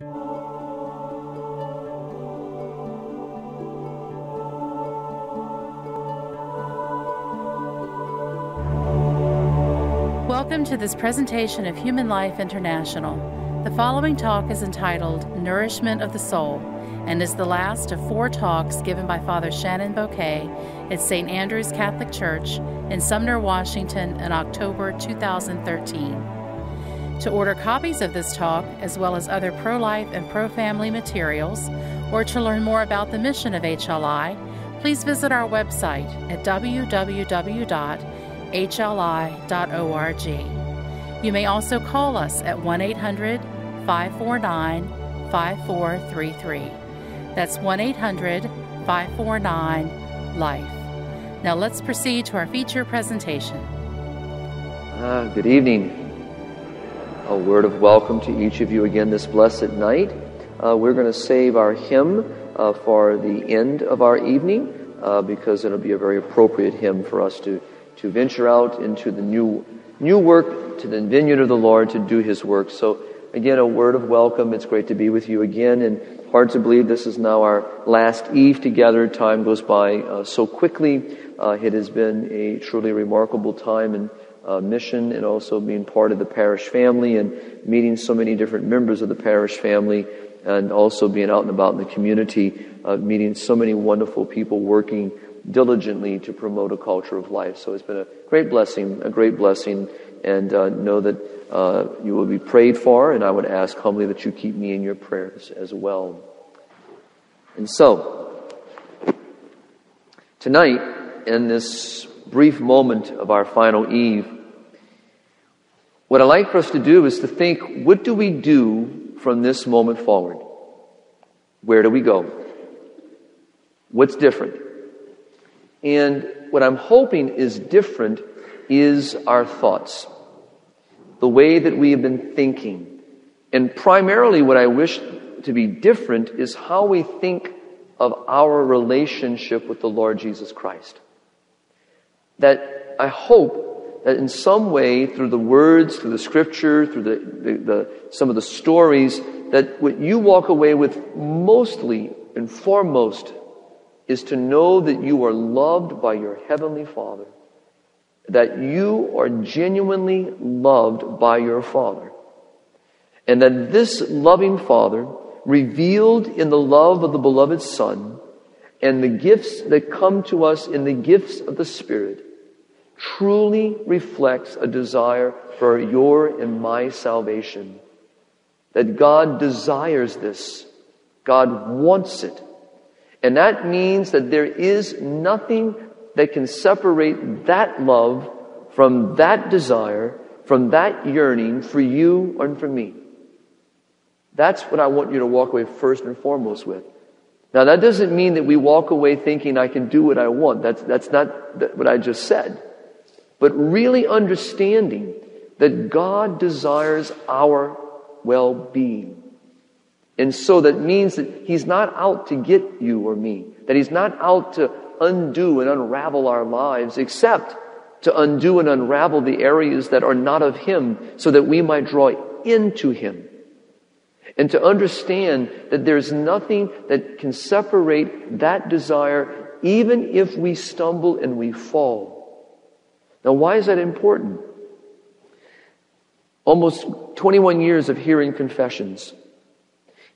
Welcome to this presentation of Human Life International. The following talk is entitled Nourishment of the Soul and is the last of 4 talks given by Father Shannon Boquet at St. Andrew's Catholic Church in Sumner, Washington in October 2013. To order copies of this talk, as well as other pro-life and pro-family materials, or to learn more about the mission of HLI, please visit our website at www.hli.org. You may also call us at 1-800-549-5433. That's 1-800-549-LIFE. Now let's proceed to our feature presentation. Good evening. A word of welcome to each of you again this blessed night. We're going to save our hymn for the end of our evening because it'll be a very appropriate hymn for us to venture out into the new work, to the vineyard of the Lord, to do His work. So again, a word of welcome. It's great to be with you again, and hard to believe this is now our last eve together. Time goes by so quickly. It has been a truly remarkable time in mission, and also being part of the parish family and meeting so many different members of the parish family, and also being out and about in the community, meeting so many wonderful people working diligently to promote a culture of life. So it's been a great blessing, and know that you will be prayed for, and I would ask humbly that you keep me in your prayers as well. And so, tonight, in this brief moment of our final eve, what I'd like for us to do is to think, what do we do from this moment forward? Where do we go? What's different? And what I'm hoping is different is our thoughts, the way that we have been thinking. And primarily what I wish to be different is how we think of our relationship with the Lord Jesus Christ. That I hope that in some way, through the words, through the scripture, through the some of the stories, that what you walk away with mostly and foremost is to know that you are loved by your Heavenly Father, that you are genuinely loved by your Father, and that this loving Father, revealed in the love of the beloved Son, and the gifts that come to us in the gifts of the Spirit, truly reflects a desire for your and my salvation. That God desires this. God wants it. And that means that there is nothing that can separate that love from that desire, from that yearning for you and for me. That's what I want you to walk away first and foremost with. Now, that doesn't mean that we walk away thinking I can do what I want. That's not what I just said. But really understanding that God desires our well-being. And so that means that He's not out to get you or me. That He's not out to undo and unravel our lives, except to undo and unravel the areas that are not of Him, so that we might draw into Him. And to understand that there's nothing that can separate that desire, even if we stumble and we fall. Now, why is that important? Almost 21 years of hearing confessions,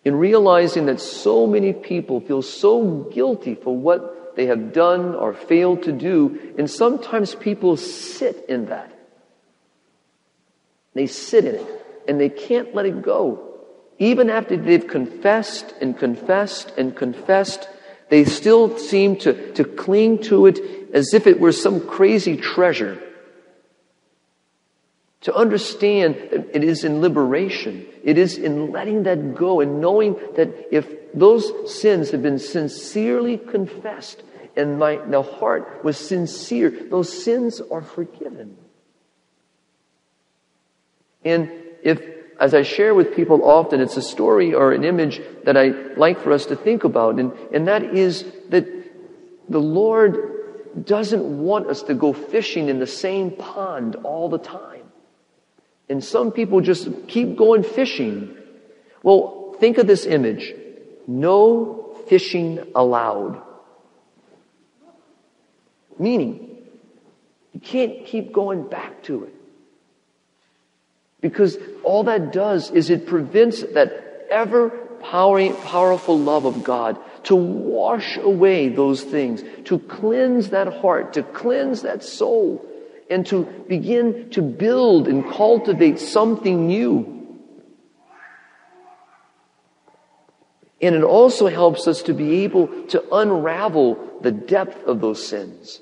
in realizing that so many people feel so guilty for what they have done or failed to do, and sometimes people sit in that. They sit in it, and they can't let it go. Even after they've confessed and confessed and confessed, they still seem to cling to it as if it were some crazy treasure. To understand that it is in liberation. It is in letting that go and knowing that if those sins have been sincerely confessed and the heart was sincere, those sins are forgiven. And if, as I share with people often, it's a story or an image that I like for us to think about, and that is that the Lord doesn't want us to go fishing in the same pond all the time. And some people just keep going fishing. Well, think of this image. No fishing allowed. Meaning, you can't keep going back to it. Because all that does is it prevents that powerful love of God to wash away those things, to cleanse that heart, to cleanse that soul, and to begin to build and cultivate something new. And it also helps us to be able to unravel the depth of those sins.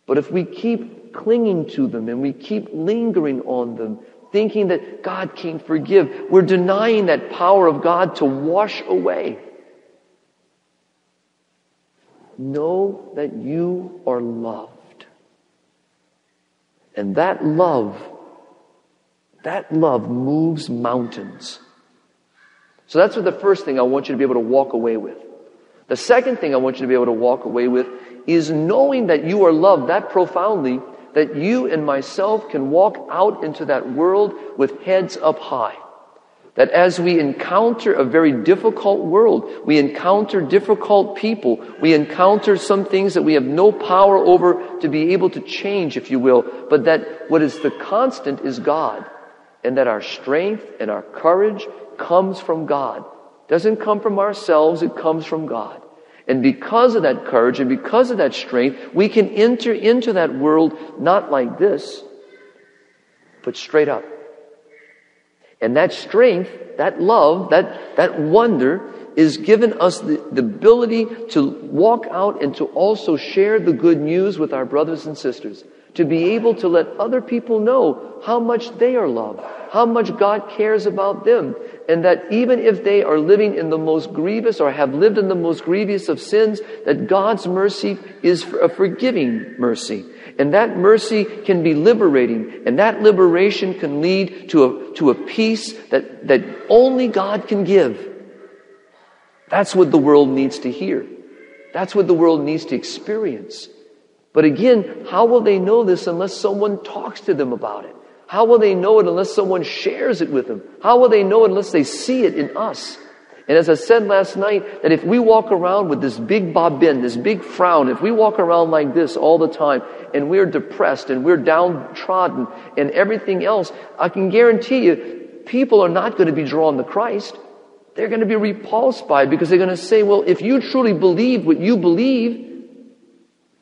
But if we keep clinging to them and we keep lingering on them, thinking that God can't forgive, we're denying that power of God to wash away. Know that you are loved. And that love moves mountains. So that's what the first thing I want you to be able to walk away with. The second thing I want you to be able to walk away with is knowing that you are loved that profoundly that you and myself can walk out into that world with heads up high. That as we encounter a very difficult world, we encounter difficult people, we encounter some things that we have no power over to be able to change, if you will, but that what is the constant is God. And that our strength and our courage comes from God. It doesn't come from ourselves, it comes from God. And because of that courage and because of that strength, we can enter into that world not like this, but straight up. And that strength, that love, that wonder is given us the ability to walk out and to also share the good news with our brothers and sisters. To be able to let other people know how much they are loved, how much God cares about them, and that even if they are living in the most grievous or have lived in the most grievous of sins, that God's mercy is a forgiving mercy. And that mercy can be liberating, and that liberation can lead to a peace that only God can give. That's what the world needs to hear. That's what the world needs to experience. But again, how will they know this unless someone talks to them about it? How will they know it unless someone shares it with them? How will they know it unless they see it in us? And as I said last night, that if we walk around with this big bobbin, this big frown, if we walk around like this all the time, and we're depressed and we're downtrodden and everything else, I can guarantee you, people are not going to be drawn to Christ. They're going to be repulsed by it because they're going to say, well, if you truly believe what you believe,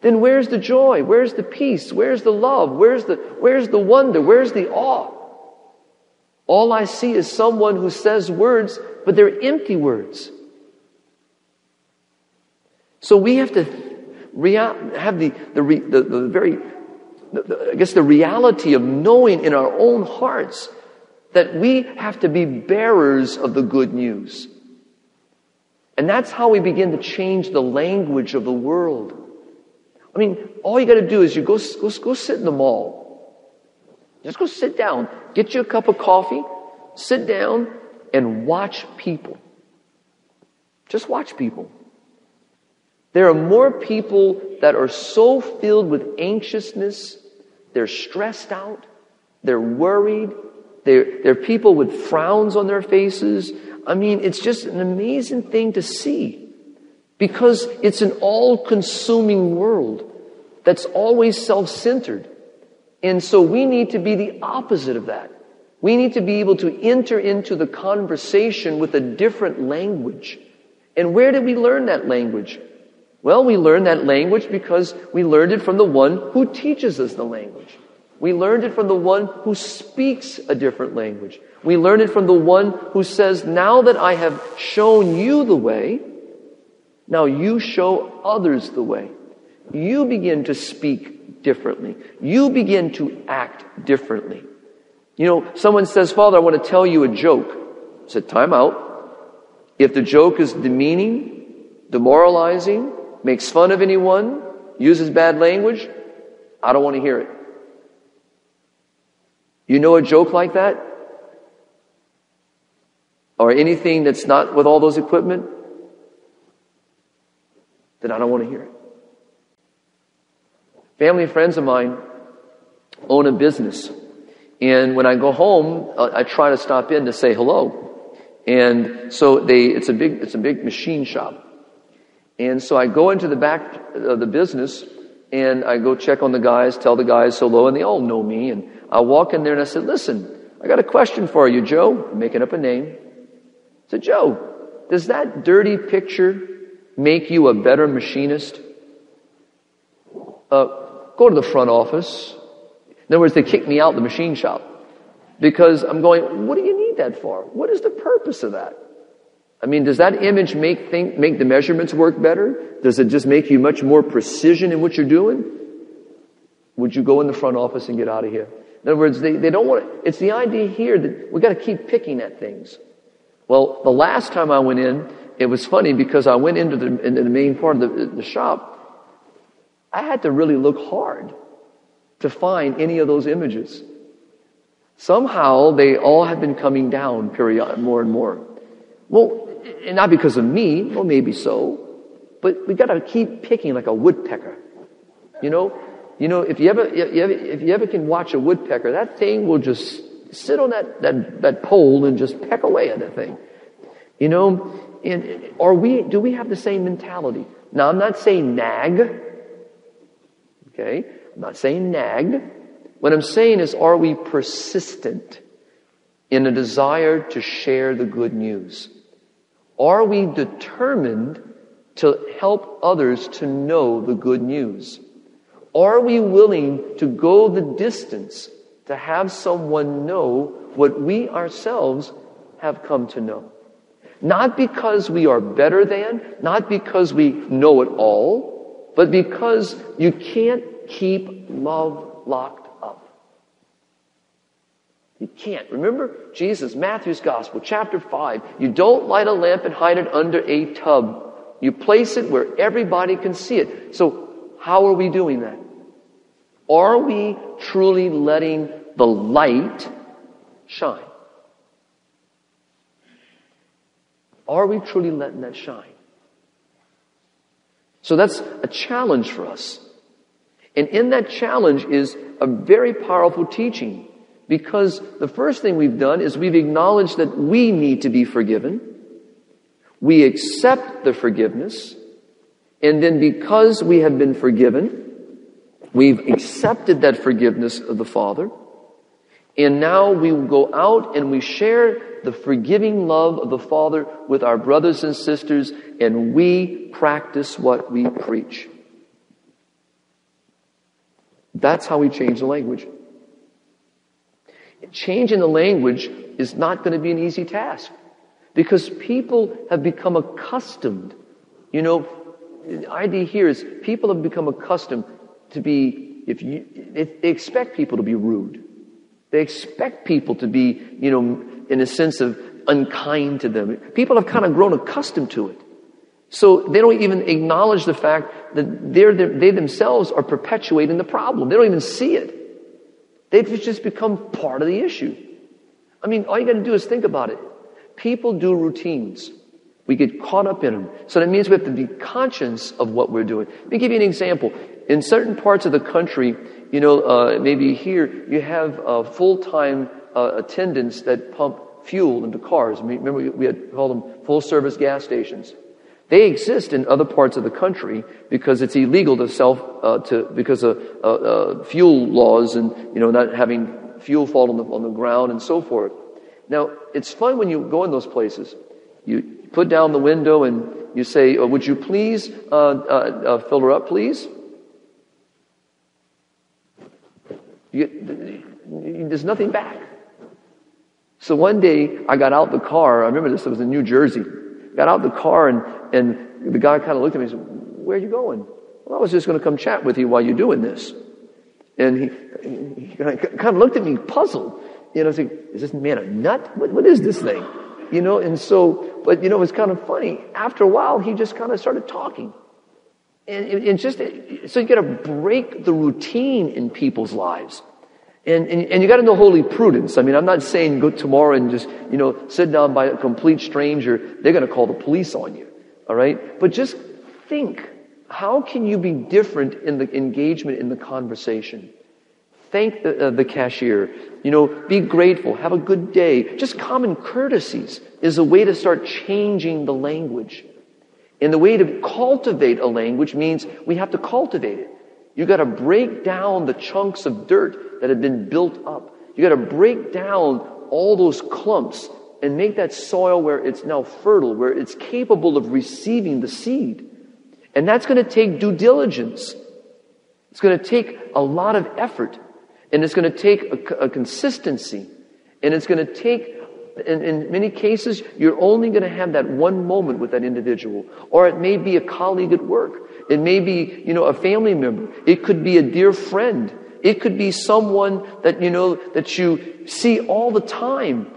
then where's the joy? Where's the peace? Where's the love? Where's the wonder? Where's the awe? All I see is someone who says words, but they're empty words. So we have to have the reality of knowing in our own hearts that we have to be bearers of the good news. And that's how we begin to change the language of the world. I mean, all you got to do is you go sit in the mall. Just go sit down. Get you a cup of coffee. Sit down and watch people. Just watch people. There are more people that are so filled with anxiousness. They're stressed out. They're worried. They're people with frowns on their faces. I mean, it's just an amazing thing to see. Because it's an all-consuming world that's always self-centered. And so we need to be the opposite of that. We need to be able to enter into the conversation with a different language. And where did we learn that language? Well, we learned that language because we learned it from the one who teaches us the language. We learned it from the one who speaks a different language. We learned it from the one who says, now that I have shown you the way, now you show others the way. You begin to speak differently. You begin to act differently. You know, someone says, Father, I want to tell you a joke. I said, time out. If the joke is demeaning, demoralizing, makes fun of anyone, uses bad language, I don't want to hear it. You know a joke like that? Or anything that's not with all those equipment? Then I don't want to hear it. Family and friends of mine own a business. And when I go home, I try to stop in to say hello. And so it's a big machine shop. And so I go into the back of the business, and I go check on the guys, tell the guys hello, and they all know me. And I walk in there and I said, "Listen, I got a question for you, Joe." I'm making up a name. I said, "Joe, does that dirty picture make you a better machinist?" Go to the front office. In other words, they kicked me out of the machine shop because I'm going, what do you need that for? What is the purpose of that? I mean, does that image make the measurements work better? Does it just make you much more precision in what you're doing? Would you go in the front office and get out of here? In other words, they don't want to, it's the idea here that we got to keep picking at things. Well, the last time I went in, it was funny because I went into the main part of the shop. I had to really look hard to find any of those images. Somehow they all have been coming down more and more. Well, and not because of me, well maybe so, but we got to keep picking like a woodpecker. You know, if you ever can watch a woodpecker, that thing will just sit on that pole and just peck away at that thing. You know, and do we have the same mentality? Now, I'm not saying nag. Okay? I'm not saying nag. What I'm saying is, are we persistent in a desire to share the good news? Are we determined to help others to know the good news? Are we willing to go the distance to have someone know what we ourselves have come to know? Not because we are better than, not because we know it all, but because you can't keep love locked up. You can't. Remember Jesus, Matthew's Gospel, chapter 5. You don't light a lamp and hide it under a tub. You place it where everybody can see it. So how are we doing that? Are we truly letting the light shine? Are we truly letting that shine? So that's a challenge for us. And in that challenge is a very powerful teaching, because the first thing we've done is we've acknowledged that we need to be forgiven. We accept the forgiveness. And then because we have been forgiven, we've accepted that forgiveness of the Father. And now we go out and we share the forgiving love of the Father with our brothers and sisters, and we practice what we preach. That's how we change the language. Changing the language is not going to be an easy task, because people have become accustomed. You know, the idea here is people have become accustomed to be, they expect people to be rude. They expect people to be, in a sense of unkind to them. People have kind of grown accustomed to it. So they don't even acknowledge the fact that they themselves are perpetuating the problem. They don't even see it. They've just become part of the issue. I mean, all you got to do is think about it. People do routines. We get caught up in them. So that means we have to be conscious of what we're doing. Let me give you an example. In certain parts of the country, maybe here, you have full-time attendants that pump fuel into cars. Remember, we had called them full-service gas stations. They exist in other parts of the country because it's illegal because of fuel laws and not having fuel fall on the ground and so forth. Now, it's fun when you go in those places. You put down the window and you say, "Would you please fill her up, please?" There's nothing back. So one day I got out the car. I remember this. It was in New Jersey. Got out the car and the guy kind of looked at me and said, "Where are you going?" "Well, I was just going to come chat with you while you're doing this." And he kind of looked at me puzzled. I was like, "Is this man a nut? What is this thing?" And so, but it was kind of funny. After a while, he just kind of started talking. And so you got to break the routine in people's lives. And you got to know holy prudence. I mean, I'm not saying go tomorrow and just, sit down by a complete stranger. They're going to call the police on you. All right? But just think, how can you be different in the engagement in the conversation? Thank the cashier. Be grateful. Have a good day. Just common courtesies is a way to start changing the language. And the way to cultivate a language means we have to cultivate it. You got to break down the chunks of dirt that have been built up. You got to break down all those clumps and make that soil where it's now fertile, where it's capable of receiving the seed. And that's going to take due diligence. It's going to take a lot of effort. And it's going to take a consistency. And it's going to take, in many cases, you're only going to have that one moment with that individual. Or it may be a colleague at work. It may be, a family member. It could be a dear friend. It could be someone that, that you see all the time.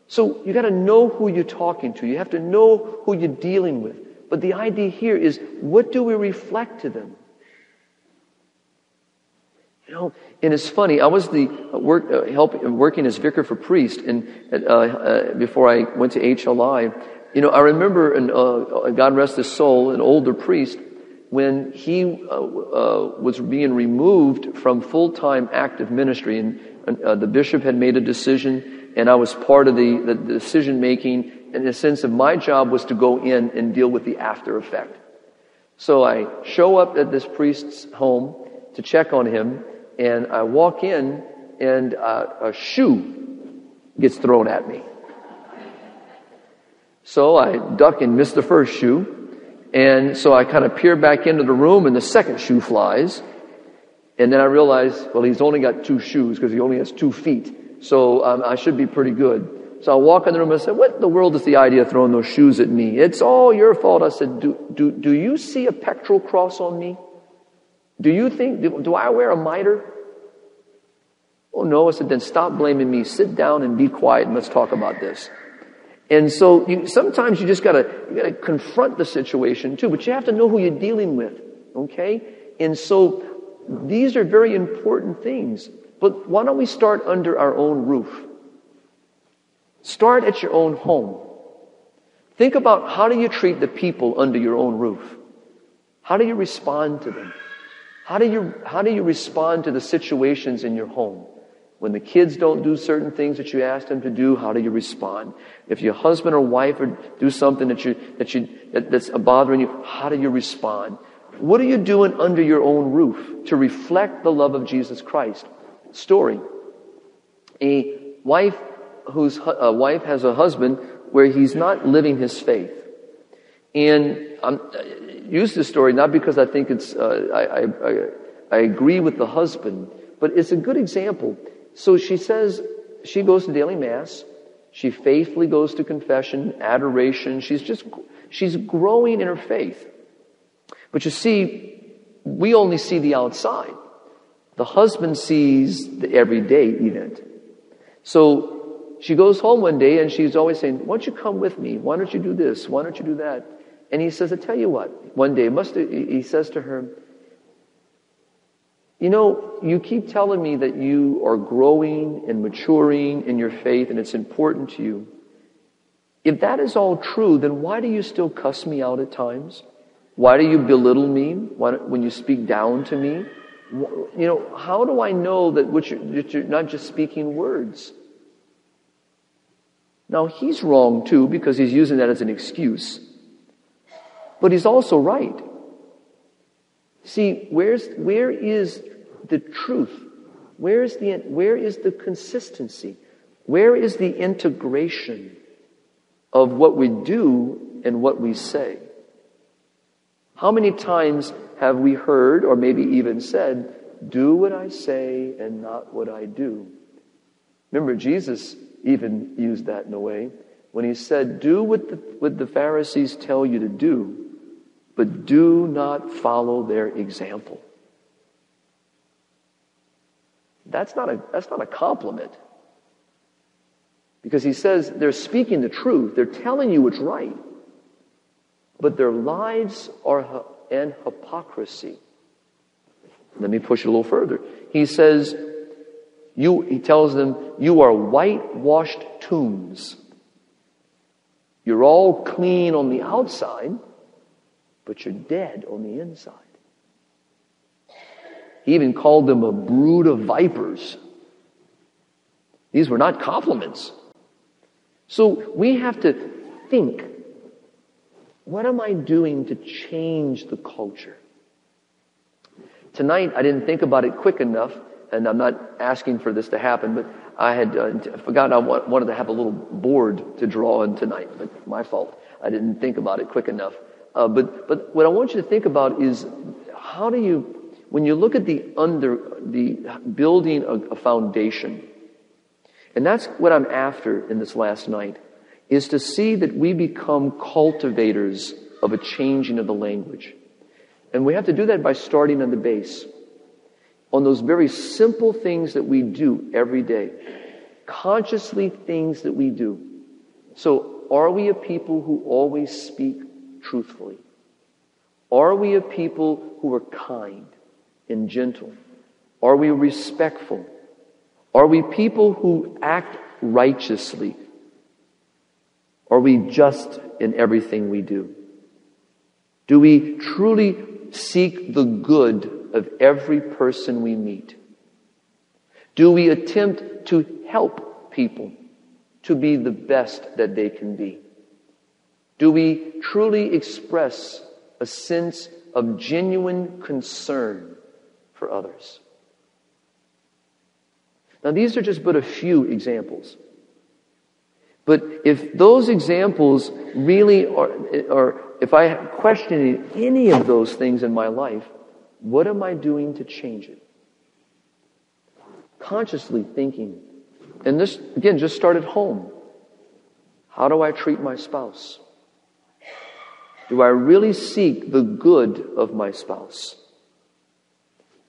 So you got to know who you're talking to. You have to know who you're dealing with. But the idea here is, what do we reflect to them? And it's funny. I was working as vicar for priest, and before I went to HLI, I remember, and God rest his soul, an older priest, when he was being removed from full-time active ministry, and the bishop had made a decision, and I was part of the decision-making, in the sense of my job was to go in and deal with the after effect. So I show up at this priest's home to check on him, and I walk in, and a shoe gets thrown at me. So I duck and miss the first shoe. And so I kind of peer back into the room, and the second shoe flies. And then I realize, well, he's only got 2 shoes because he only has 2 feet. So I should be pretty good. So I walk in the room and I said, what in the world is the idea of throwing those shoes at me? It's all your fault. I said, do you see a pectoral cross on me? Do I wear a mitre? Oh, no. I said, then stop blaming me. Sit down and be quiet, and let's talk about this. And so sometimes you just gotta confront the situation too, but you have to know who you're dealing with, okay? And so these are very important things. But why don't we start under our own roof? Start at your own home. Think about, how do you treat the people under your own roof? How do you respond to them? How do you respond to the situations in your home? When the kids don't do certain things that you ask them to do, how do you respond? If your husband or wife do something that's bothering you, how do you respond? What are you doing under your own roof to reflect the love of Jesus Christ? Story. A wife has a husband where he's not living his faith. And I use this story not because I think it's I agree with the husband, but it's a good example. So she says she goes to daily mass. She faithfully goes to confession, adoration. She's growing in her faith. But you see, we only see the outside. The husband sees the everyday event. So she goes home one day and she's always saying, why don't you come with me? Why don't you do this? Why don't you do that? And he says, I tell you what. One day, he says to her, you keep telling me that you are growing and maturing in your faith and it's important to you. If that is all true, then why do you still cuss me out at times? Why do you belittle me when you speak down to me? How do I know that you're not just speaking words? Now, he's wrong too, because he's using that as an excuse. But he's also right. See, where is the truth? Where is the consistency? Where is the integration of what we do and what we say? How many times have we heard, or maybe even said, do what I say and not what I do? Remember, Jesus even used that in a way when he said, do what the Pharisees tell you to do, but do not follow their example. That's not a compliment. Because he says they're speaking the truth. They're telling you what's right. But their lives are an hypocrisy. Let me push it a little further. He says, he tells them, you are whitewashed tombs. You're all clean on the outside, but you're dead on the inside. He even called them a brood of vipers. These were not compliments. So we have to think, what am I doing to change the culture? Tonight, I didn't think about it quick enough, and I'm not asking for this to happen, but I had forgotten I wanted to have a little board to draw on tonight, but my fault. I didn't think about it quick enough. But what I want you to think about is, how do you, when you look at the building a foundation, and that's what I'm after in this last night, is to see that we become cultivators of a changing of the language. And we have to do that by starting on the base, on those very simple things that we do every day, consciously things that we do. So, are we a people who always speak truthfully? Are we a people who are kind and gentle? Are we respectful? Are we people who act righteously? Are we just in everything we do? Do we truly seek the good of every person we meet? Do we attempt to help people to be the best that they can be? Do we truly express a sense of genuine concern for others? Now, these are just but a few examples. But if those examples really are, if I am questioning any of those things in my life, what am I doing to change it? Consciously thinking. And this, again, just start at home. How do I treat my spouse? Do I really seek the good of my spouse?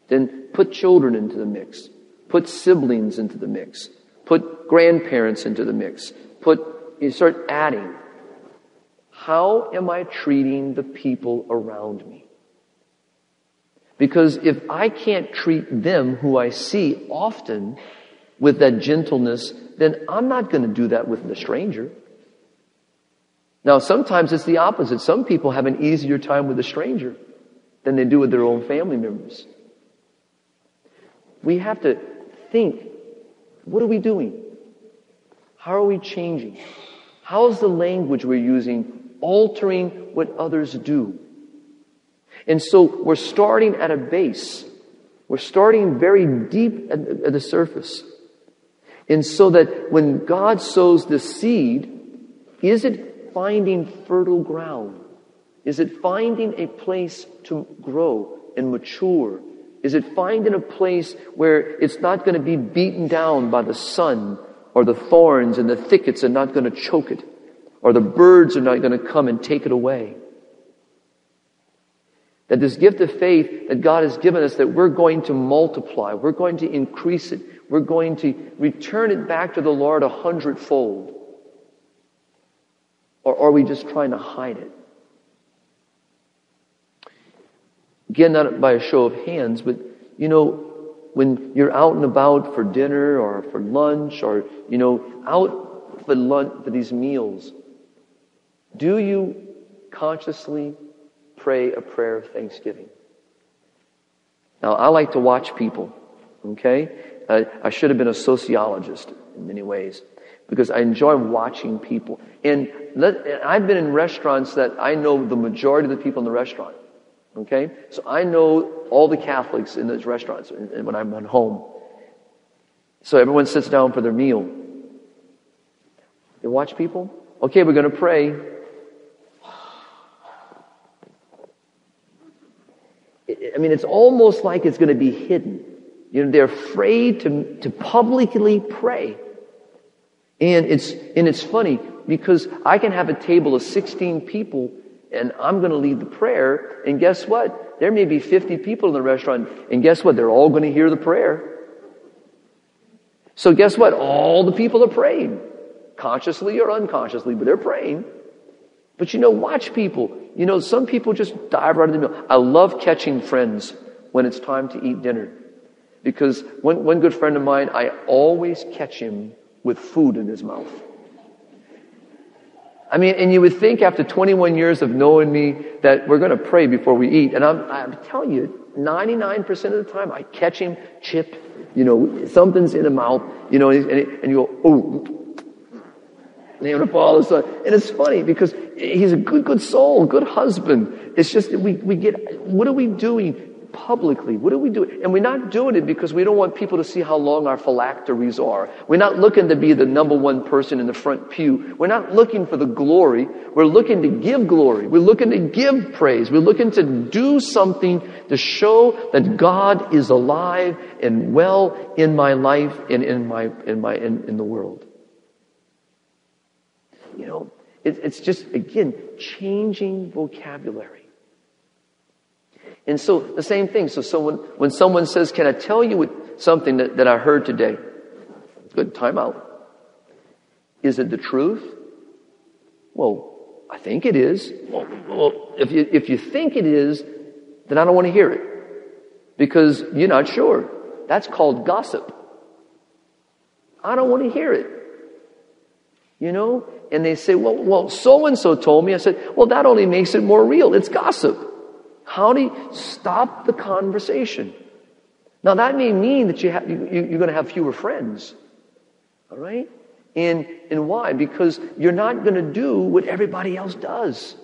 Then put children into the mix. Put siblings into the mix. Put grandparents into the mix. You start adding. How am I treating the people around me? Because if I can't treat them, who I see often, with that gentleness, then I'm not going to do that with the stranger. Now, sometimes it's the opposite. Some people have an easier time with a stranger than they do with their own family members. We have to think, what are we doing? How are we changing? How is the language we're using altering what others do? And so we're starting at a base. We're starting very deep at the surface. And so that when God sows the seed, is it finding fertile ground? Is it finding a place to grow and mature? Is it finding a place where it's not going to be beaten down by the sun, or the thorns and the thickets are not going to choke it, or the birds are not going to come and take it away? That this gift of faith that God has given us, that we're going to multiply, we're going to increase it, we're going to return it back to the Lord 100-fold. Or are we just trying to hide it? Again, not by a show of hands, but, when you're out and about for dinner or for lunch or, out for lunch, for these meals, do you consciously pray a prayer of thanksgiving? Now, I like to watch people, okay? I should have been a sociologist in many ways because I enjoy watching people. And I've been in restaurants that I know the majority of the people in the restaurant, okay? So I know all the Catholics in those restaurants when I'm at home. So everyone sits down for their meal. You watch people? Okay, we're going to pray. It's almost like it's going to be hidden. They're afraid to publicly pray. And it's funny because I can have a table of 16 people and I'm going to lead the prayer, and guess what? There may be 50 people in the restaurant, and guess what? They're all going to hear the prayer. So guess what? All the people are praying, consciously or unconsciously, but they're praying. But watch people. Some people just dive right into the meal. I love catching friends when it's time to eat dinner. Because one good friend of mine, I always catch him with food in his mouth. I mean, and you would think after 21 years of knowing me that we're going to pray before we eat. And I'm telling you, 99% of the time I catch him, chip, something's in the mouth, and you go, oh, name of all of a sudden. And it's funny because he's a good soul, good husband. It's just that we get, what are we doing publicly? What are we doing? And we're not doing it because we don't want people to see how long our phylacteries are. We're not looking to be the number one person in the front pew. We're not looking for the glory. We're looking to give glory. We're looking to give praise. We're looking to do something to show that God is alive and well in my life and in the world. It's just, again, changing vocabulary. And so the same thing. So when someone says, can I tell you something that I heard today? Good, time out. Is it the truth? Well, I think it is. Well, if you think it is, then I don't want to hear it. Because you're not sure. That's called gossip. I don't want to hear it. And they say, well, so-and-so told me. I said, well, that only makes it more real. It's gossip. How do you stop the conversation? Now, that may mean that you're going to have fewer friends. All right? And why? Because you're not going to do what everybody else does.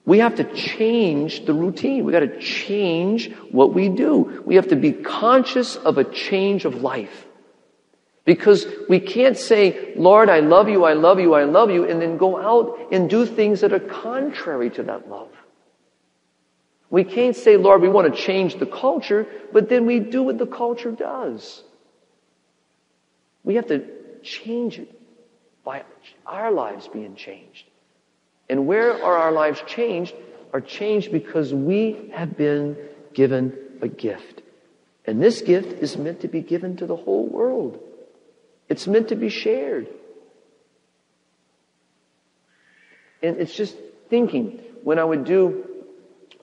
We have to change the routine. We got to change what we do. We have to be conscious of a change of life. Because we can't say, Lord, I love you, I love you, I love you, and then go out and do things that are contrary to that love. We can't say, Lord, we want to change the culture, but then we do what the culture does. We have to change it by our lives being changed. And where are our lives changed? Are changed because we have been given a gift. And this gift is meant to be given to the whole world. It's meant to be shared. And it's just thinking, when I would do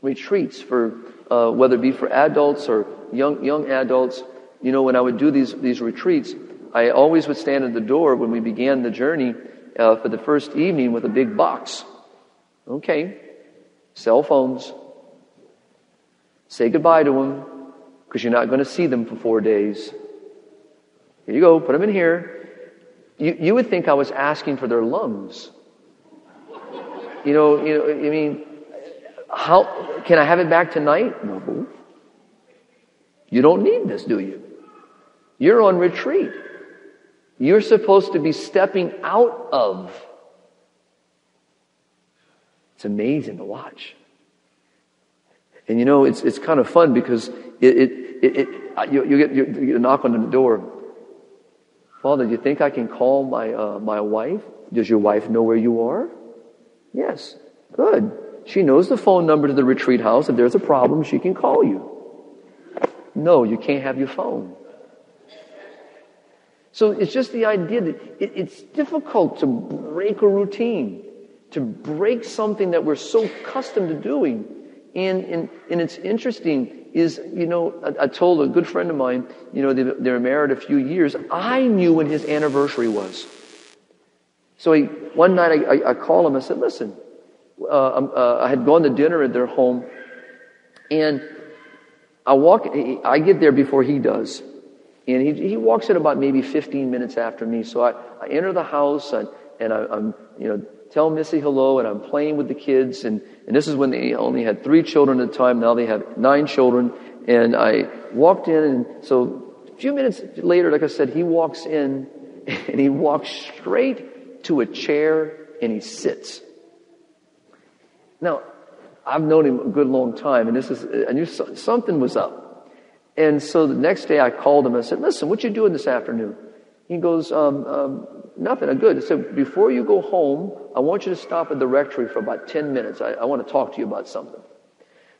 retreats for, whether it be for adults or young adults, when I would do these retreats, I always would stand at the door when we began the journey for the first evening with a big box. Okay, cell phones. Say goodbye to them because you're not going to see them for 4 days. Here you go, put them in here. You would think I was asking for their lungs. How can I have it back tonight? No. You don't need this, do you? You're on retreat. You're supposed to be stepping out of. It's amazing to watch. And it's kind of fun because you get a knock on the door. Father, do you think I can call my wife? Does your wife know where you are? Yes. Good. She knows the phone number to the retreat house. If there's a problem, she can call you. No, you can't have your phone. So it's just the idea that it's difficult to break a routine, to break something that we're so accustomed to doing. And it's interesting is, I told a good friend of mine, they were married a few years. I knew when his anniversary was. So one night I called him. I said, listen, I had gone to dinner at their home, and I get there before he does. And he walks in about maybe 15 minutes after me. So I enter the house and I'm tell Missy hello, and I'm playing with the kids. And this is when they only had 3 children at the time. Now they have 9 children. And I walked in, and so a few minutes later, like I said, he walks in and he walks straight to a chair and he sits. Now, I've known him a good long time, and I knew something was up. And so the next day I called him and I said, listen, what you doing this afternoon? He goes, nothing, I'm good. I said, before you go home, I want you to stop at the rectory for about 10 minutes. I want to talk to you about something.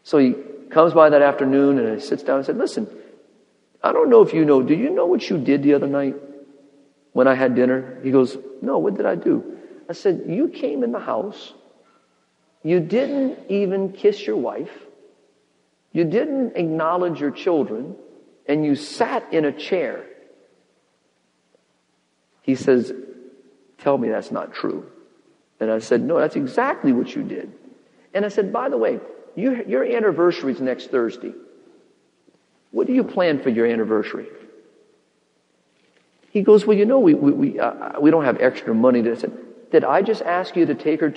So he comes by that afternoon and he sits down and said, listen, I don't know if you know, do you know what you did the other night when I had dinner? He goes, no, what did I do? I said, you came in the house. You didn't even kiss your wife. You didn't acknowledge your children. And you sat in a chair. He says, tell me that's not true. And I said, no, that's exactly what you did. And I said, by the way, your anniversary is next Thursday. What do you plan for your anniversary? He goes, well, we don't have extra money. I said, did I just ask you to take her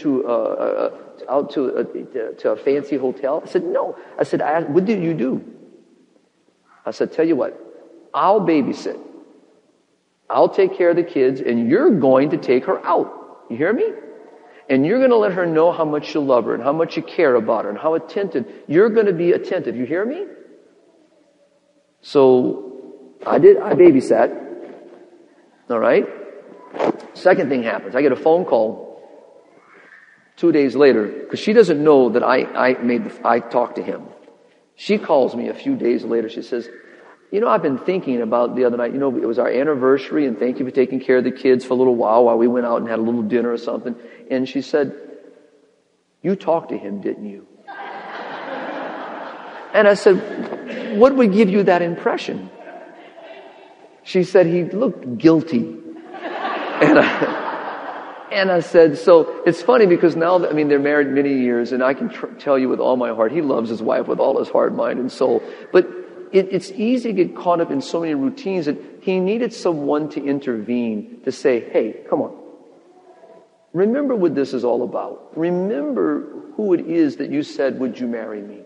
out to a fancy hotel? I said, no. I said, what did you do? I said, tell you what, I'll babysit. I'll take care of the kids, and you're going to take her out. You hear me? And you're going to let her know how much you love her and how much you care about her and how attentive. You're going to be attentive. You hear me? So I babysat. All right? Second thing happens. I get a phone call 2 days later because she doesn't know that I talked to him. She calls me a few days later. She says, I've been thinking about the other night. It was our anniversary, and thank you for taking care of the kids for a little while we went out and had a little dinner or something. And she said, you talked to him, didn't you? And I said, what would give you that impression? She said, he looked guilty. And I said, so it's funny because now, they're married many years, and I can tell you with all my heart, he loves his wife with all his heart, mind, and soul. But it's easy to get caught up in so many routines that he needed someone to intervene, to say, hey, come on. Remember what this is all about. Remember who it is that you said, would you marry me?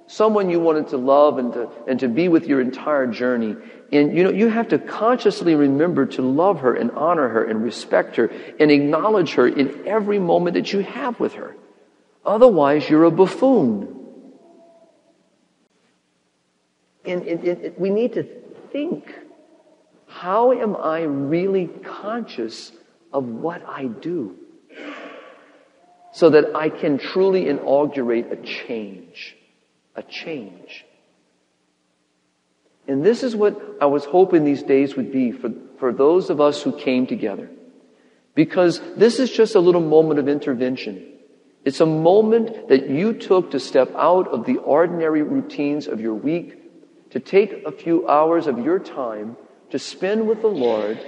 Someone you wanted to love and to be with your entire journey. And you have to consciously remember to love her and honor her and respect her and acknowledge her in every moment that you have with her. Otherwise, you're a buffoon. And we need to think, how am I really conscious of what I do? So that I can truly inaugurate a change. A change. And this is what I was hoping these days would be for those of us who came together. Because this is just a little moment of intervention. It's a moment that you took to step out of the ordinary routines of your week, to take a few hours of your time to spend with the Lord,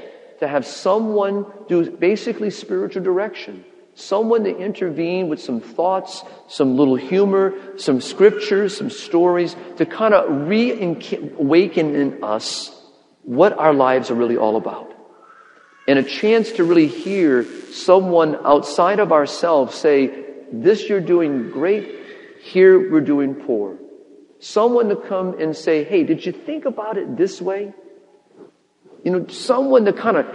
to have someone do basically spiritual direction. Someone to intervene with some thoughts, some little humor, some scriptures, some stories, to kind of reawaken in us what our lives are really all about. And a chance to really hear someone outside of ourselves say, this you're doing great, here we're doing poor. Someone to come and say, hey, did you think about it this way? Someone to kind of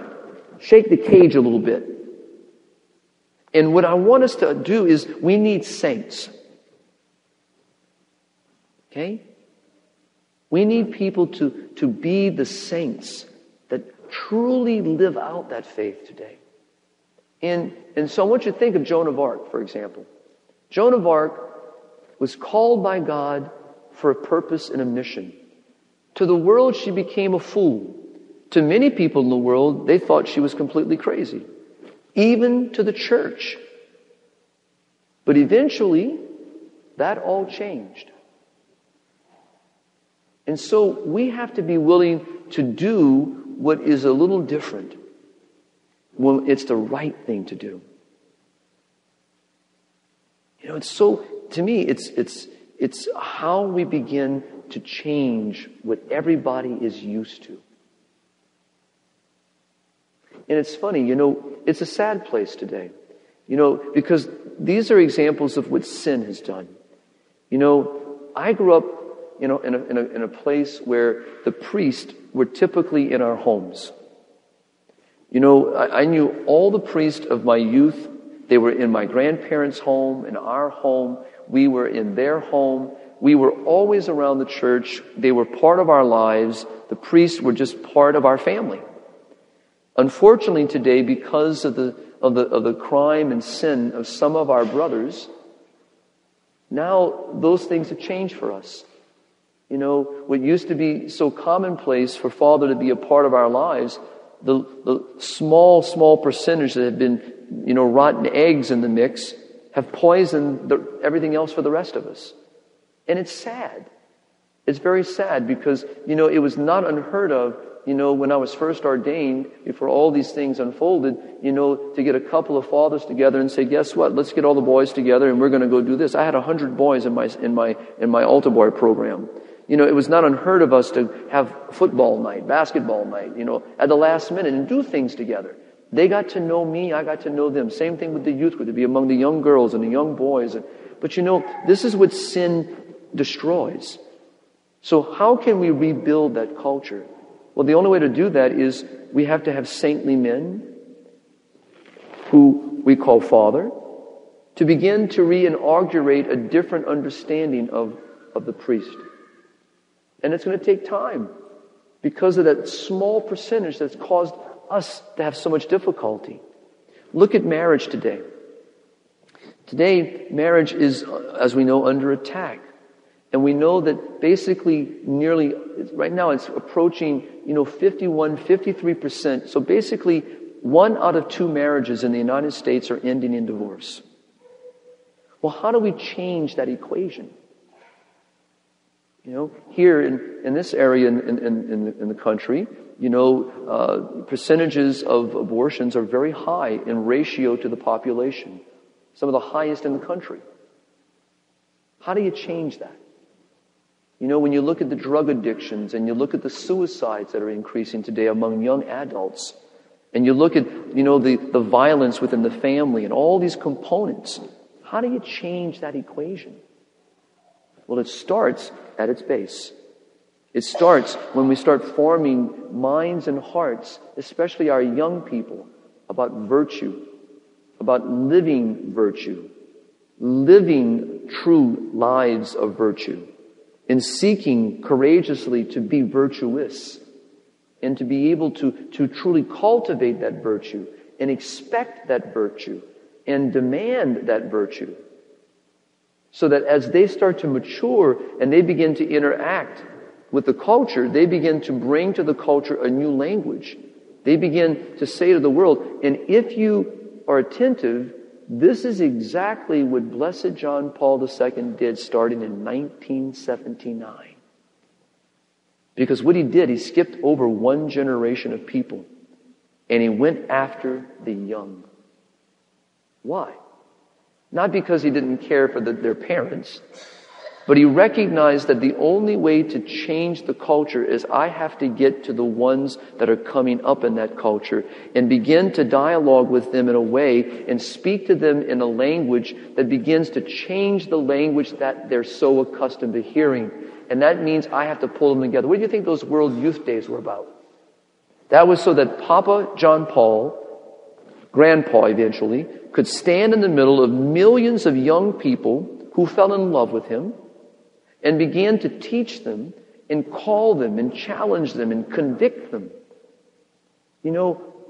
shake the cage a little bit. And what I want us to do is we need saints. Okay? We need people to be the saints that truly live out that faith today. And so I want you to think of Joan of Arc, for example. Joan of Arc was called by God for a purpose and a mission. To the world, she became a fool. To many people in the world, they thought she was completely crazy. Even to the church. But eventually, that all changed. And so we have to be willing to do what is a little different when it's the right thing to do. It's so, to me, it's how we begin to change what everybody is used to. And it's funny, it's a sad place today. Because these are examples of what sin has done. I grew up, in a place where the priests were typically in our homes. I knew all the priests of my youth. They were in my grandparents' home, in our home. We were in their home. We were always around the church. They were part of our lives. The priests were just part of our family. Unfortunately today, because of the crime and sin of some of our brothers, now those things have changed for us. What used to be so commonplace for Father to be a part of our lives, the small percentage that have been, rotten eggs in the mix, have poisoned everything else for the rest of us. And it's sad. It's very sad because, it was not unheard of when I was first ordained, before all these things unfolded, to get a couple of fathers together and say, guess what? Let's get all the boys together and we're going to go do this. I had 100 boys in my altar boy program. It was not unheard of us to have football night, basketball night, at the last minute and do things together. They got to know me, I got to know them. Same thing with the youth group, to be among the young girls and the young boys. But this is what sin destroys. So how can we rebuild that culture? Well, the only way to do that is we have to have saintly men who we call Father to begin to re-inaugurate a different understanding of the priest. And it's going to take time because of that small percentage that's caused us to have so much difficulty. Look at marriage today. Today, marriage is, as we know, under attack. And we know that basically right now it's approaching, 51, 53%. So basically 1 out of 2 marriages in the United States are ending in divorce. Well, how do we change that equation? Here in this area in the country, percentages of abortions are very high in ratio to the population. Some of the highest in the country. How do you change that? When you look at the drug addictions and you look at the suicides that are increasing today among young adults, and you look at, the violence within the family and all these components, how do you change that equation? Well, it starts at its base. It starts when we start forming minds and hearts, especially our young people, about virtue, about living virtue, living true lives of virtue, and seeking courageously to be virtuous and to be able to truly cultivate that virtue and expect that virtue and demand that virtue. So that as they start to mature and they begin to interact with the culture, they begin to bring to the culture a new language. They begin to say to the world, and if you are attentive, this is exactly what Blessed John Paul II did starting in 1979. Because what he did, he skipped over 1 generation of people and he went after the young. Why? Not because he didn't care for their parents, but he recognized that the only way to change the culture is I have to get to the ones that are coming up in that culture and begin to dialogue with them in a way and speak to them in a language that begins to change the language that they're so accustomed to hearing. And that means I have to pull them together. What do you think those World Youth Days were about? That was so that Papa John Paul, Grandpa eventually, could stand in the middle of millions of young people who fell in love with him and began to teach them and call them and challenge them and convict them.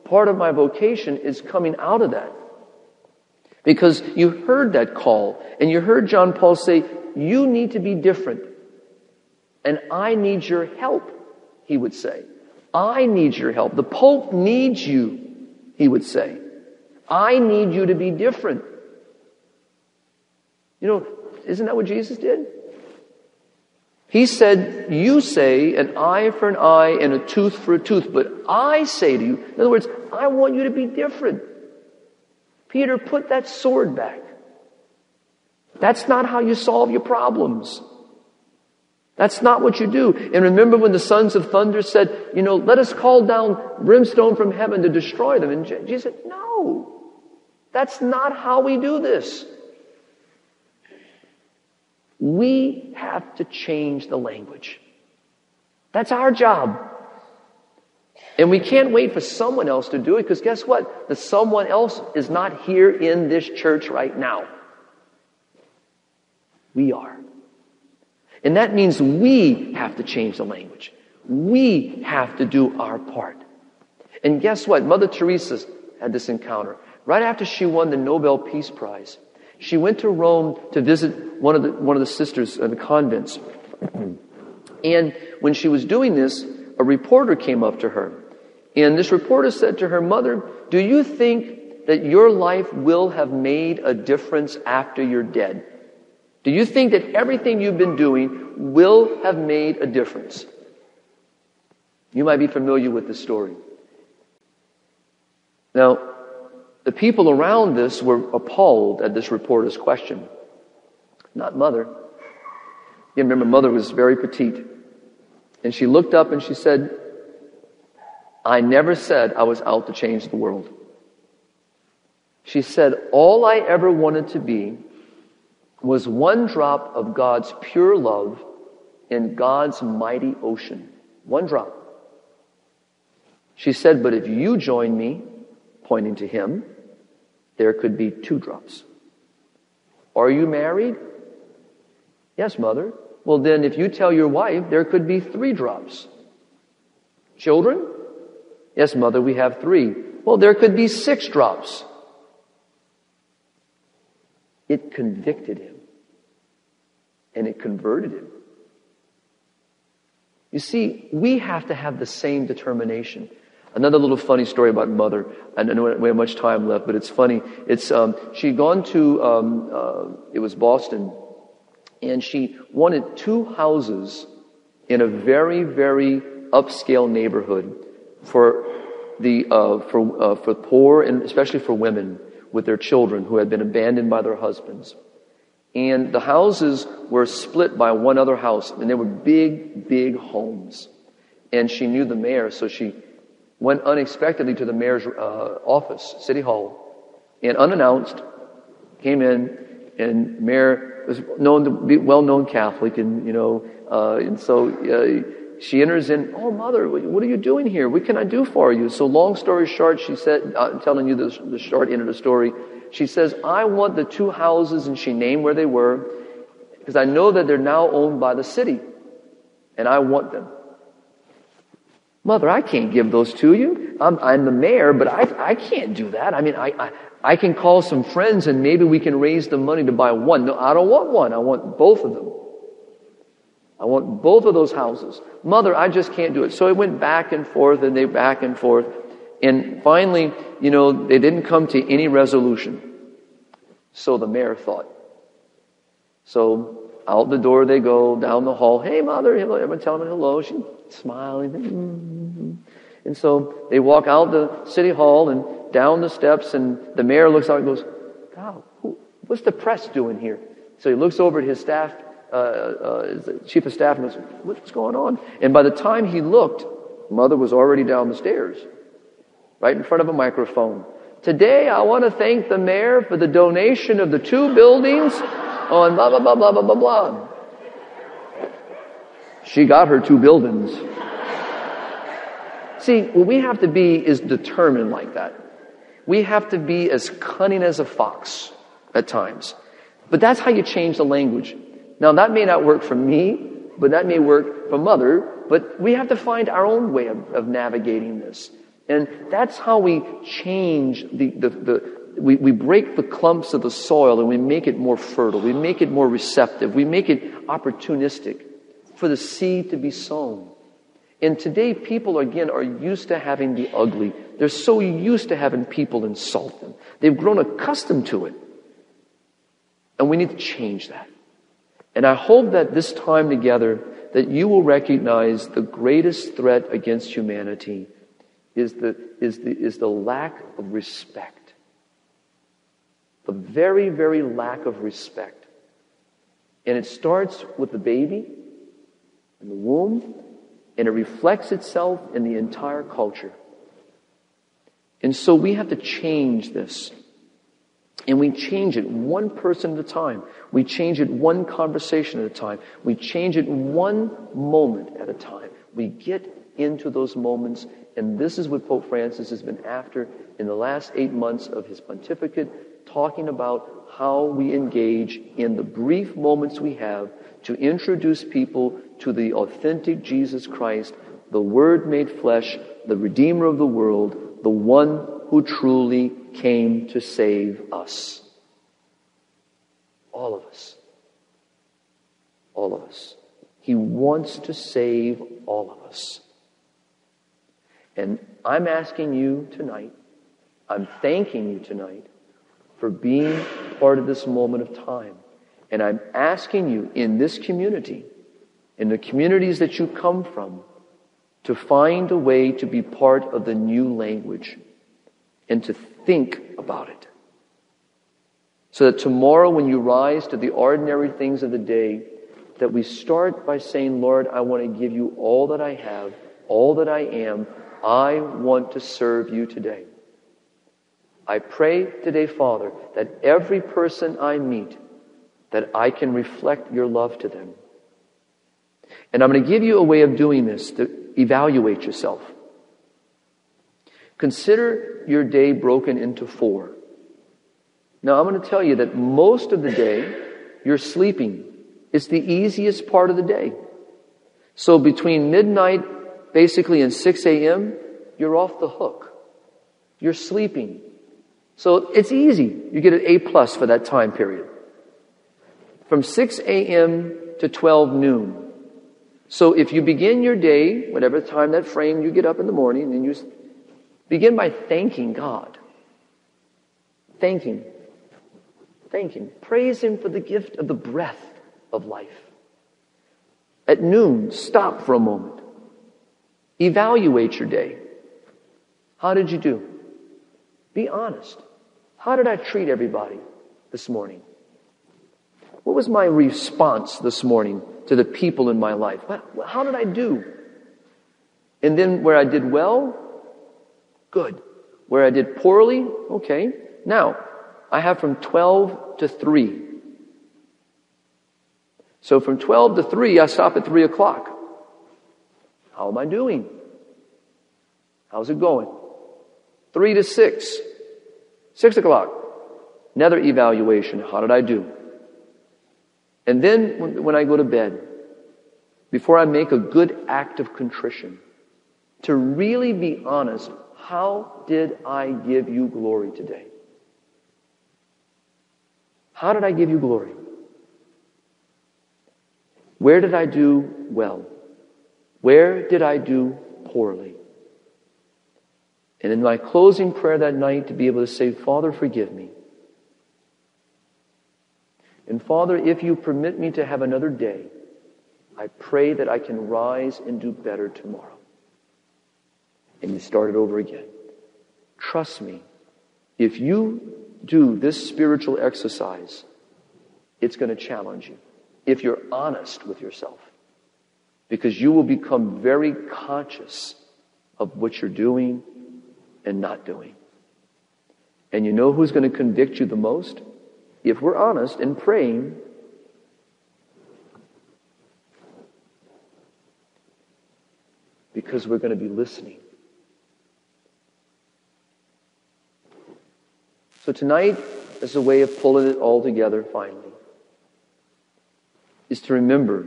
Part of my vocation is coming out of that. Because you heard that call and you heard John Paul say, you need to be different. And I need your help, he would say. I need your help. The Pope needs you, he would say. I need you to be different. Isn't that what Jesus did? He said, you say an eye for an eye and a tooth for a tooth, but I say to you, in other words, I want you to be different. Peter, put that sword back. That's not how you solve your problems. That's not what you do. And remember when the sons of thunder said, let us call down brimstone from heaven to destroy them. And Jesus said, no, that's not how we do this. We have to change the language. That's our job. And we can't wait for someone else to do it, because guess what? The someone else is not here in this church right now. We are. And that means we have to change the language. We have to do our part. And guess what? Mother Teresa had this encounter. Right after she won the Nobel Peace Prize, she went to Rome to visit one of the sisters in the convents. And when she was doing this, a reporter came up to her. And this reporter said to her, Mother, do you think that your life will have made a difference after you're dead? Do you think that everything you've been doing will have made a difference? You might be familiar with this story. Now, the people around this were appalled at this reporter's question. Not Mother. You remember, Mother was very petite. And she looked up and she said, I never said I was out to change the world. She said, all I ever wanted to be was one drop of God's pure love in God's mighty ocean. One drop. She said, but if you join me, pointing to him, there could be 2 drops. Are you married? Yes, Mother. Well, then if you tell your wife, there could be 3 drops. Children? Yes, Mother, we have 3. Well, there could be 6 drops. It convicted him. And it converted him. You see, we have to have the same determination. Another little funny story about Mother. I don't know we have much time left, but it's funny. It's she'd gone to it was Boston, and she wanted 2 houses in a very, very upscale neighborhood for the for poor and especially for women with their children who had been abandoned by their husbands. And the houses were split by one other house, and they were big, big homes. And she knew the mayor, so she went unexpectedly to the mayor's office, City Hall, and unannounced came in, and mayor was known to be well-known Catholic, and so she enters in. Oh, Mother, what are you doing here? What can I do for you? So, long story short, she said, I'm telling you the short end of the story. She says, I want the 2 houses, and she named where they were, because I know that they're now owned by the city, and I want them. Mother, I can't give those to you. I'm the mayor, but I can't do that. I mean, I can call some friends, and maybe we can raise the money to buy one. No, I don't want one. I want both of them. I want both of those houses. Mother, I just can't do it. So it went back and forth, and they back and forth. And finally, they didn't come to any resolution. So the mayor thought. So out the door they go, down the hall. Hey, Mother. Everyone telling her hello. She's smiling. And so they walk out the city hall and down the steps, and the mayor looks out and goes, God, what's the press doing here? So he looks over at his staff, chief of staff, and goes, what's going on? And by the time he looked, Mother was already down the stairs, right in front of a microphone. Today, I want to thank the mayor for the donation of the 2 buildings on blah, blah, blah, blah, blah, blah, blah. She got her 2 buildings. See, what we have to be is determined like that. We have to be as cunning as a fox at times. But that's how you change the language. Now, that may not work for me, but that may work for Mother. But we have to find our own way of navigating this. And that's how we change we break the clumps of the soil and we make it more fertile. We make it more receptive. We make it opportunistic for the seed to be sown. And today people, again, are used to having the ugly. They're so used to having people insult them. They've grown accustomed to it. And we need to change that. And I hope that this time together that you will recognize the greatest threat against humanity is the lack of respect. The very, very lack of respect. And it starts with the baby in the womb, and it reflects itself in the entire culture. And so we have to change this. And we change it one person at a time. We change it one conversation at a time. We change it one moment at a time. We get into those moments. And this is what Pope Francis has been after in the last 8 months of his pontificate, talking about how we engage in the brief moments we have to introduce people to the authentic Jesus Christ, the Word made flesh, the Redeemer of the world, the one who truly came to save us. All of us. All of us. He wants to save all of us. And I'm asking you tonight, I'm thanking you tonight for being part of this moment of time. And I'm asking you in this community, in the communities that you come from, to find a way to be part of the new language and to think about it. So that tomorrow when you rise to the ordinary things of the day, that we start by saying, Lord, I want to give you all that I have, all that I am. I want to serve you today. I pray today, Father, that every person I meet, that I can reflect your love to them. And I'm going to give you a way of doing this to evaluate yourself. Consider your day broken into 4. Now, I'm going to tell you that most of the day, you're sleeping. It's the easiest part of the day. So between midnight, basically, and 6 a.m., you're off the hook. You're sleeping. So it's easy. You get an A+ for that time period. From 6 a.m. to 12 noon. So if you begin your day, whatever time that frame you get up in the morning, and you begin by thanking God. Thank Him. Thank Him. Praise Him for the gift of the breath of life. At noon, stop for a moment. Evaluate your day. How did you do? Be honest. How did I treat everybody this morning? What was my response this morning to the people in my life? How did I do? And then where I did well, good. Where I did poorly, okay. Now, I have from 12 to 3. So from 12 to 3, I stop at 3 o'clock. How am I doing? How's it going? 3 to 6. 6 o'clock. Another evaluation. How did I do? And then when I go to bed, before I make a good act of contrition, to really be honest, how did I give you glory today? How did I give you glory? Where did I do well? Where did I do poorly? And in my closing prayer that night, to be able to say, Father, forgive me. And Father, if you permit me to have another day, I pray that I can rise and do better tomorrow. And you start it over again. Trust me, if you do this spiritual exercise, it's going to challenge you. If you're honest with yourself. Because you will become very conscious of what you're doing and not doing. And you know who's going to convict you the most? If we're honest and praying, because we're going to be listening. So tonight, as a way of pulling it all together finally, is to remember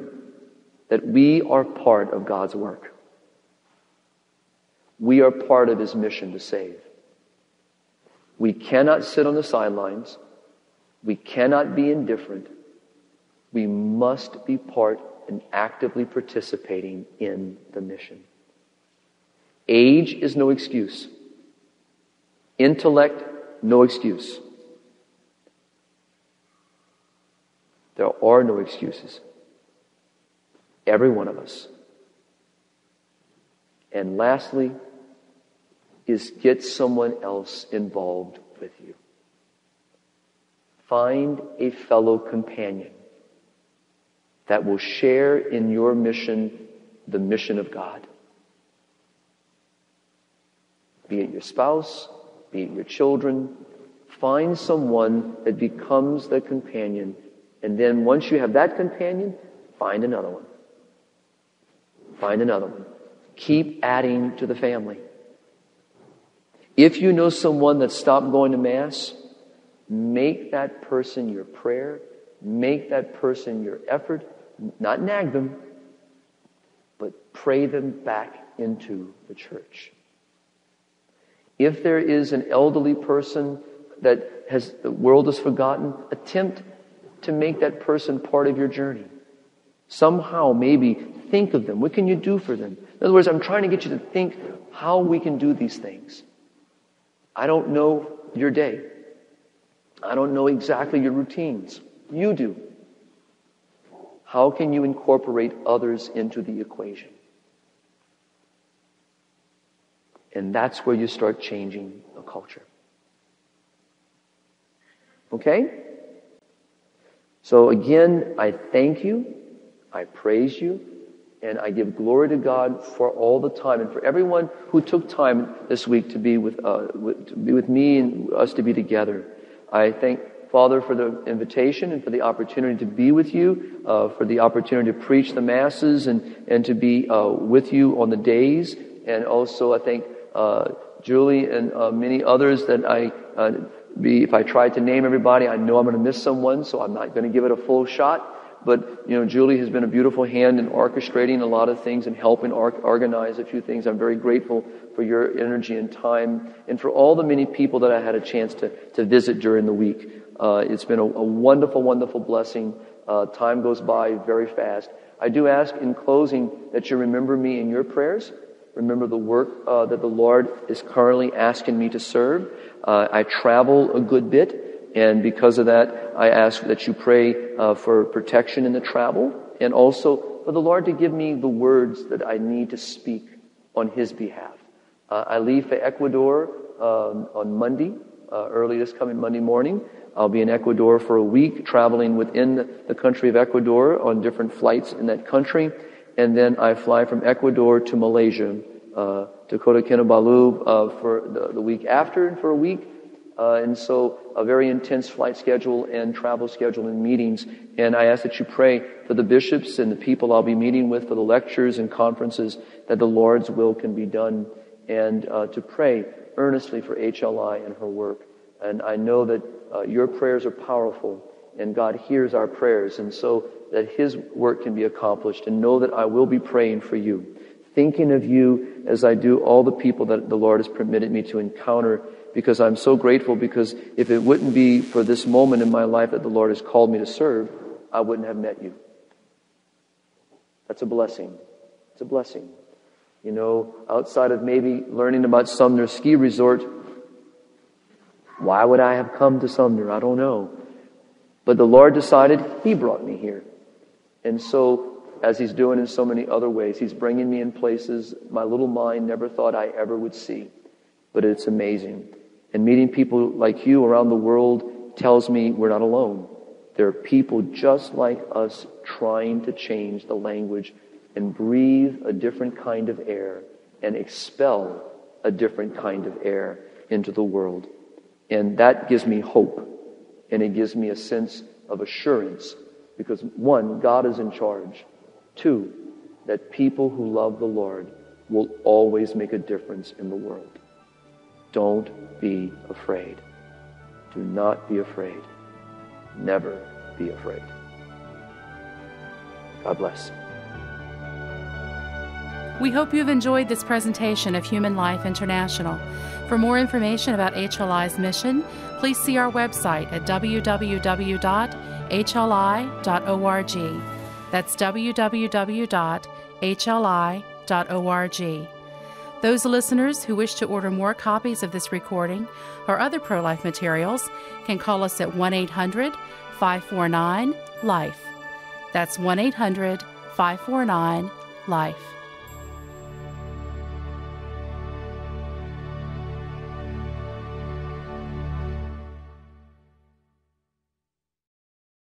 that we are part of God's work. We are part of His mission to save. We cannot sit on the sidelines. We cannot be indifferent. We must be part and actively participating in the mission. Age is no excuse. Intellect, no excuse. There are no excuses. Every one of us. And lastly, is get someone else involved with you. Find a fellow companion that will share in your mission, the mission of God. Be it your spouse, be it your children. Find someone that becomes the companion. And then once you have that companion, find another one. Find another one. Keep adding to the family. If you know someone that stopped going to Mass, make that person your prayer. Make that person your effort. Not nag them, but pray them back into the church. If there is an elderly person that the world has forgotten, attempt to make that person part of your journey. Somehow, maybe, think of them. What can you do for them? In other words, I'm trying to get you to think how we can do these things. I don't know your day. I don't know exactly your routines. You do. How can you incorporate others into the equation? And that's where you start changing a culture. Okay? So again, I thank you, I praise you, and I give glory to God for all the time and for everyone who took time this week to be with me and us to be together. I thank Father for the invitation and for the opportunity to be with you, for the opportunity to preach the masses and to be with you on the days. And also I thank Julie and many others that if I try to name everybody, I know I'm going to miss someone, so I'm not going to give it a full shot. But, Julie has been a beautiful hand in orchestrating a lot of things and helping organize a few things. I'm very grateful for your energy and time and for all the many people that I had a chance to visit during the week. It's been a wonderful, wonderful blessing. Time goes by very fast. I do ask in closing that you remember me in your prayers. Remember the work that the Lord is currently asking me to serve. I travel a good bit. And because of that, I ask that you pray for protection in the travel and also for the Lord to give me the words that I need to speak on His behalf. I leave for Ecuador on Monday, early this coming Monday morning. I'll be in Ecuador for a week, traveling within the country of Ecuador on different flights in that country. And then I fly from Ecuador to Malaysia, to Kota Kinabalu for the week after and for a week. And so a very intense flight schedule and travel schedule and meetings. And I ask that you pray for the bishops and the people I'll be meeting with for the lectures and conferences that the Lord's will can be done, and to pray earnestly for HLI and her work. And I know that your prayers are powerful and God hears our prayers, and so that His work can be accomplished. And know that I will be praying for you, thinking of you as I do all the people that the Lord has permitted me to encounter, because I'm so grateful, because if it wouldn't be for this moment in my life that the Lord has called me to serve, I wouldn't have met you. That's a blessing. It's a blessing. Outside of maybe learning about Sumner Ski Resort, why would I have come to Sumner? I don't know. But the Lord decided He brought me here. And so, as He's doing in so many other ways, He's bringing me in places my little mind never thought I ever would see. But it's amazing. And meeting people like you around the world tells me we're not alone. There are people just like us trying to change the language and breathe a different kind of air and expel a different kind of air into the world. And that gives me hope. And it gives me a sense of assurance. Because one, God is in charge. Two, that people who love the Lord will always make a difference in the world. Don't be afraid. Do not be afraid. Never be afraid. God bless. We hope you've enjoyed this presentation of Human Life International. For more information about HLI's mission, please see our website at www.hli.org. That's www.hli.org. Those listeners who wish to order more copies of this recording or other pro-life materials can call us at 1-800-549-LIFE. That's 1-800-549-LIFE.